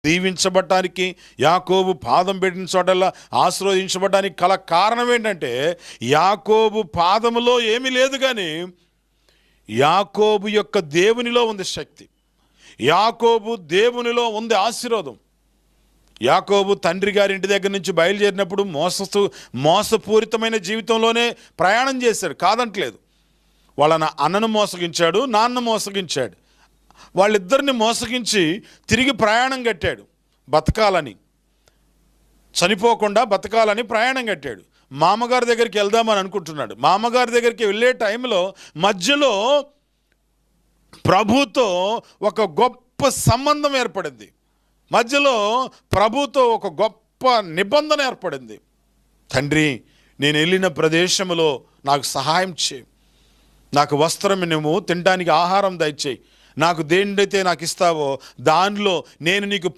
దీవించబడటానికి, యాకోబు పాదం పెట్టిన చోటల్లా ఆశీర్వదించబడడానికి కల కారణం ఏంటంటే, యాకోబు పాదములో ఏమీ లేదు, కానీ యాకోబు యొక్క దేవునిలో ఉంది శక్తి. యాకోబు దేవునిలో ఉంది ఆశీర్వాదం. యాకోబు తండ్రి గారి ఇంటి దగ్గర నుంచి బయలుదేరినప్పుడు మోసపూరితమైన జీవితంలోనే ప్రయాణం చేశాడు, కాదంటలేదు. వాళ్ళ అన్నను మోసగించాడు, నాన్న మోసగించాడు. వాళ్ళిద్దరిని మోసగించి తిరిగి ప్రయాణం కట్టాడు. బతకాలని, చనిపోకుండా బతకాలని ప్రయాణం కట్టాడు. మామగారి దగ్గరికి వెళ్దామని అనుకుంటున్నాడు. మామగారి దగ్గరికి వెళ్ళే టైంలో మధ్యలో ప్రభుతో ఒక గొప్ప సంబంధం ఏర్పడింది. మధ్యలో ప్రభుతో ఒక గొప్ప నిబంధన ఏర్పడింది. తండ్రి, నేను వెళ్ళిన ప్రదేశంలో నాకు సహాయం చేయి, నాకు వస్త్రం నువ్వు, తినడానికి ఆహారం దయచేయి, నాకు దేనిదైతే నాకు ఇస్తావో దానిలో నేను నీకు